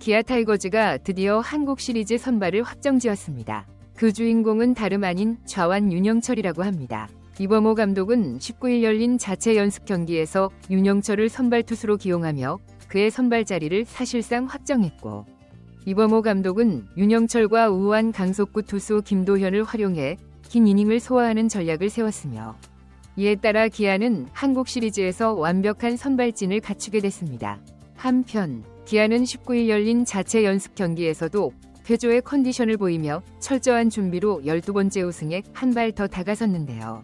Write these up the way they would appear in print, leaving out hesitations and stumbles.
기아 타이거즈가 드디어 한국 시리즈 선발을 확정지었습니다. 그 주인공은 다름 아닌 좌완 윤영철이라고 합니다. 이범호 감독은 19일 열린 자체 연습 경기에서 윤영철을 선발 투수로 기용하며 그의 선발 자리를 사실상 확정했고, 이범호 감독은 윤영철과 우완 강속구 투수 김도현을 활용해 긴 이닝을 소화하는 전략을 세웠으며, 이에 따라 기아는 한국 시리즈에서 완벽한 선발진을 갖추게 됐습니다. 한편 기아는 19일 열린 자체 연습 경기에서도 쾌조의 컨디션을 보이며 철저한 준비로 12번째 우승에 한 발 더 다가섰는데요.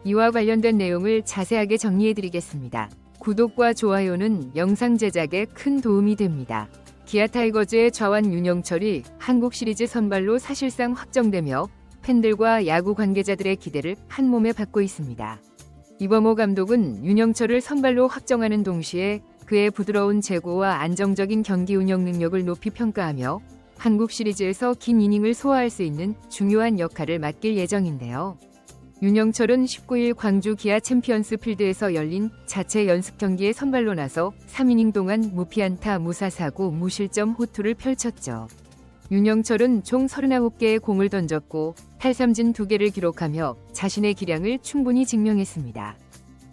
이와 관련된 내용을 자세하게 정리해드리겠습니다. 구독과 좋아요는 영상 제작에 큰 도움이 됩니다. 기아 타이거즈의 좌완 윤영철이 한국 시리즈 선발로 사실상 확정되며 팬들과 야구 관계자들의 기대를 한몸에 받고 있습니다. 이범호 감독은 윤영철을 선발로 확정하는 동시에 그의 부드러운 제구와 안정적인 경기 운영 능력을 높이 평가하며 한국 시리즈에서 긴 이닝을 소화할 수 있는 중요한 역할을 맡길 예정인데요. 윤영철은 19일 광주 기아 챔피언스 필드에서 열린 자체 연습 경기에 선발로 나서 3이닝 동안 무피안타 무사사구 무실점 호투를 펼쳤죠. 윤영철은 총 39개의 공을 던졌고 탈삼진 2개를 기록하며 자신의 기량을 충분히 증명했습니다.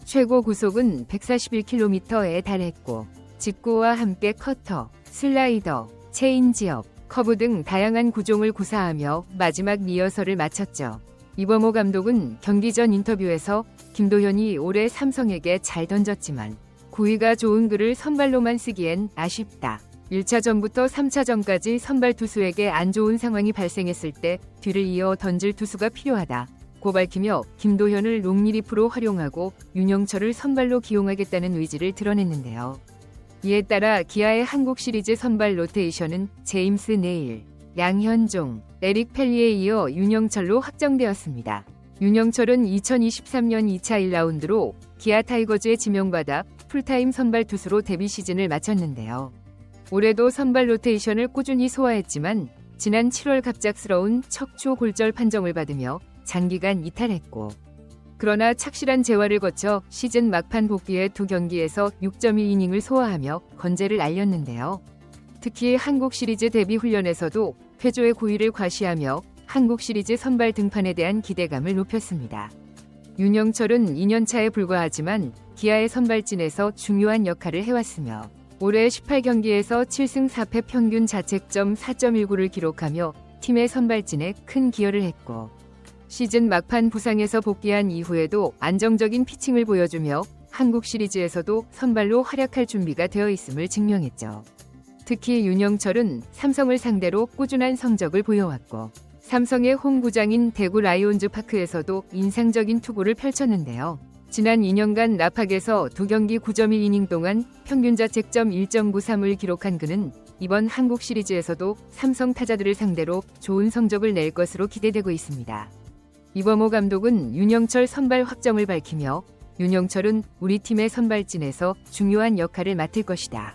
최고 구속은 141km에 달했고 직구와 함께 커터, 슬라이더, 체인지업, 커브 등 다양한 구종을 구사하며 마지막 리허설을 마쳤죠. 이범호 감독은 경기 전 인터뷰에서 김도현이 올해 삼성에게 잘 던졌지만 구위가 좋은 그를 선발로만 쓰기엔 아쉽다. 1차전부터 3차전까지 선발 투수에게 안 좋은 상황이 발생했을 때 뒤를 이어 던질 투수가 필요하다 고 밝히며 김도현을 롱리리프로 활용하고 윤영철을 선발로 기용하겠다는 의지를 드러냈는데요. 이에 따라 기아의 한국 시리즈 선발 로테이션은 제임스 네일, 양현종, 에릭 펠리에 이어 윤영철로 확정되었습니다. 윤영철은 2023년 2차 1라운드로 기아 타이거즈에 지명받아 풀타임 선발 투수로 데뷔 시즌을 마쳤는데요. 올해도 선발 로테이션을 꾸준히 소화했지만 지난 7월 갑작스러운 척추 골절 판정을 받으며 장기간 이탈했고, 그러나 착실한 재활을 거쳐 시즌 막판 복귀에 2경기에서 6.1이닝을 소화하며 건재를 알렸는데요. 특히 한국 시리즈 데뷔 훈련에서도 쾌조의 고의를 과시하며 한국 시리즈 선발 등판에 대한 기대감을 높였습니다. 윤영철은 2년차에 불과하지만 기아의 선발진에서 중요한 역할을 해왔으며 올해 18경기에서 7승 4패 평균 자책점 4.19를 기록하며 팀의 선발진에 큰 기여를 했고, 시즌 막판 부상에서 복귀한 이후에도 안정적인 피칭을 보여주며 한국 시리즈에서도 선발로 활약할 준비가 되어 있음을 증명했죠. 특히 윤영철은 삼성을 상대로 꾸준한 성적을 보여왔고 삼성의 홈구장인 대구 라이온즈 파크에서도 인상적인 투구를 펼쳤는데요. 지난 2년간 라팍에서 2경기 9.1이닝 동안 평균 자책점 1.93을 기록한 그는 이번 한국 시리즈에서도 삼성 타자들을 상대로 좋은 성적을 낼 것으로 기대되고 있습니다. 이범호 감독은 윤영철 선발 확정을 밝히며 윤영철은 우리 팀의 선발진에서 중요한 역할을 맡을 것이다.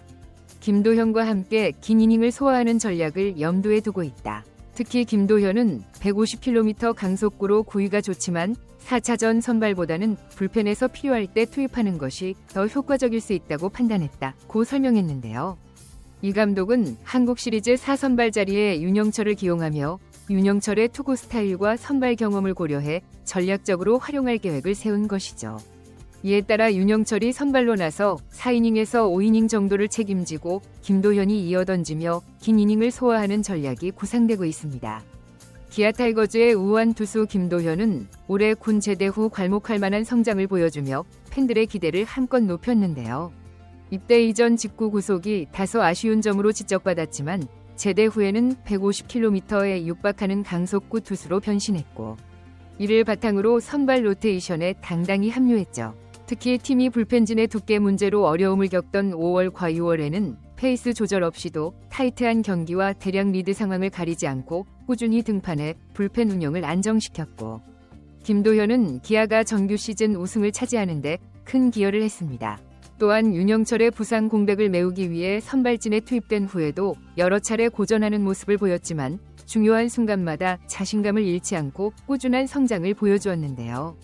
김도현과 함께 긴 이닝을 소화하는 전략을 염두에 두고 있다. 특히 김도현은 150km 강속구로 구위가 좋지만 4차전 선발보다는 불펜에서 필요할 때 투입하는 것이 더 효과적일 수 있다고 판단했다 고 설명했는데요. 이 감독은 한국 시리즈 4선발 자리에 윤영철을 기용하며 윤영철의 투구 스타일과 선발 경험을 고려해 전략적으로 활용할 계획을 세운 것이죠. 이에 따라 윤영철이 선발로 나서 4이닝에서 5이닝 정도를 책임지고 김도현이 이어 던지며 긴 이닝을 소화하는 전략이 구상되고 있습니다. 기아 타이거즈의 우완 투수 김도현은 올해 군 제대 후 괄목할 만한 성장을 보여주며 팬들의 기대를 한껏 높였는데요. 입대 이전 직구 구속이 다소 아쉬운 점으로 지적받았지만 제대 후에는 150km에 육박하는 강속구 투수로 변신했고, 이를 바탕으로 선발 로테이션에 당당히 합류했죠. 특히 팀이 불펜진의 두께 문제로 어려움을 겪던 5월과 6월에는 페이스 조절 없이도 타이트한 경기와 대량 리드 상황을 가리지 않고 꾸준히 등판해 불펜 운영을 안정시켰고, 김도현은 기아가 정규 시즌 우승을 차지하는 데 큰 기여를 했습니다. 또한 윤영철의 부상 공백을 메우기 위해 선발진에 투입된 후에도 여러 차례 고전하는 모습을 보였지만 중요한 순간마다 자신감을 잃지 않고 꾸준한 성장을 보여주었는데요.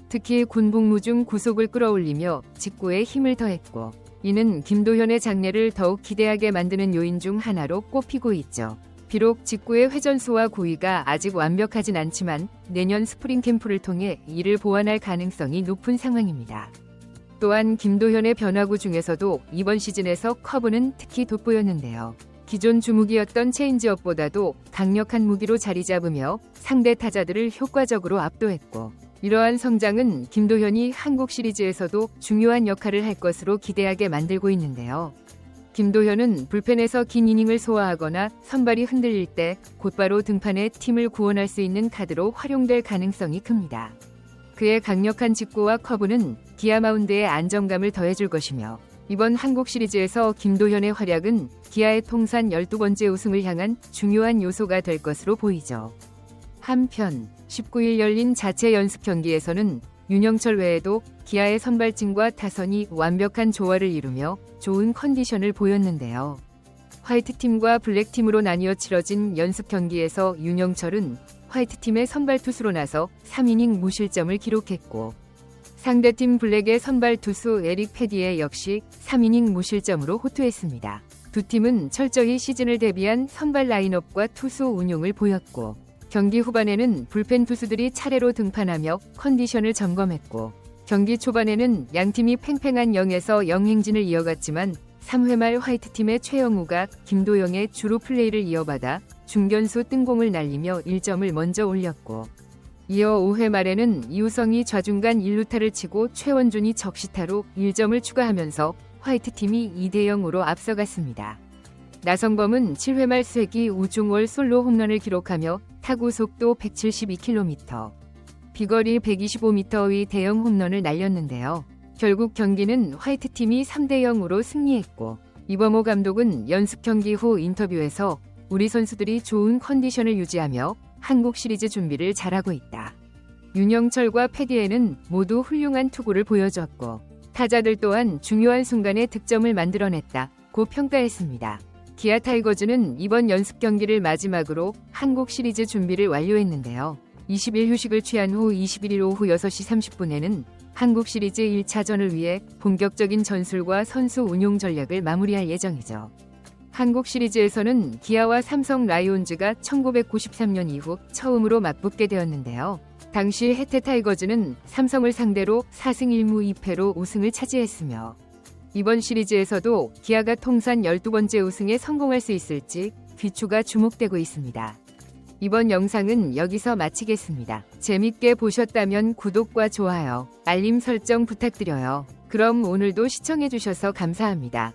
특히 군 복무 중 구속을 끌어올리며 직구에 힘을 더했고 이는 김도현의 장래를 더욱 기대하게 만드는 요인 중 하나로 꼽히고 있죠. 비록 직구의 회전수와 구위가 아직 완벽하진 않지만 내년 스프링 캠프를 통해 이를 보완할 가능성이 높은 상황입니다. 또한 김도현의 변화구 중에서도 이번 시즌에서 커브는 특히 돋보였는데요. 기존 주무기였던 체인지업보다도 강력한 무기로 자리 잡으며 상대 타자들을 효과적으로 압도했고, 이러한 성장은 김도현이 한국 시리즈에서도 중요한 역할을 할 것으로 기대하게 만들고 있는데요. 김도현은 불펜에서 긴 이닝을 소화하거나 선발이 흔들릴 때 곧바로 등판해 팀을 구원할 수 있는 카드로 활용될 가능성이 큽니다. 그의 강력한 직구와 커브는 기아 마운드에 안정감을 더해줄 것이며, 이번 한국 시리즈에서 김도현의 활약은 기아의 통산 12번째 우승을 향한 중요한 요소가 될 것으로 보이죠. 한편 19일 열린 자체 연습 경기에서는 윤영철 외에도 기아의 선발진과 타선이 완벽한 조화를 이루며 좋은 컨디션을 보였는데요. 화이트팀과 블랙팀으로 나뉘어 치러진 연습 경기에서 윤영철은 화이트팀의 선발 투수로 나서 3이닝 무실점을 기록했고, 상대팀 블랙의 선발 투수 에릭 패디에 역시 3이닝 무실점으로 호투했습니다. 두 팀은 철저히 시즌을 대비한 선발 라인업과 투수 운용을 보였고, 경기 후반에는 불펜 투수들이 차례로 등판하며 컨디션을 점검했고, 경기 초반에는 양팀이 팽팽한 0에서 0 행진을 이어갔지만 3회 말 화이트팀의 최영우가 김도영의 주루 플레이를 이어받아 중견수 뜬공을 날리며 1점을 먼저 올렸고, 이어 5회 말에는 이우성이 좌중간 1루타를 치고 최원준이 적시타로 1점을 추가하면서 화이트팀이 2대0으로 앞서갔습니다. 나성범은 7회 말 쐐기 우중월 솔로 홈런을 기록하며 타구 속도 172km, 비거리 125m의 대형 홈런을 날렸는데요. 결국 경기는 화이트팀이 3대0으로 승리했고, 이범호 감독은 연습 경기 후 인터뷰에서 우리 선수들이 좋은 컨디션을 유지하며 한국 시리즈 준비를 잘하고 있다. 윤영철과 패디에는 모두 훌륭한 투구를 보여줬고, 타자들 또한 중요한 순간에 득점을 만들어냈다고 평가했습니다. 기아 타이거즈는 이번 연습 경기를 마지막으로 한국 시리즈 준비를 완료했는데요. 20일 휴식을 취한 후 21일 오후 6시 30분에는 한국 시리즈 1차전을 위해 본격적인 전술과 선수 운용 전략을 마무리할 예정이죠. 한국 시리즈에서는 기아와 삼성 라이온즈가 1993년 이후 처음으로 맞붙게 되었는데요. 당시 해태 타이거즈는 삼성을 상대로 4승 1무 2패로 우승을 차지했으며, 이번 시리즈에서도 기아가 통산 12번째 우승에 성공할 수 있을지 귀추가 주목되고 있습니다. 이번 영상은 여기서 마치겠습니다. 재밌게 보셨다면 구독과 좋아요, 알림 설정 부탁드려요. 그럼 오늘도 시청해주셔서 감사합니다.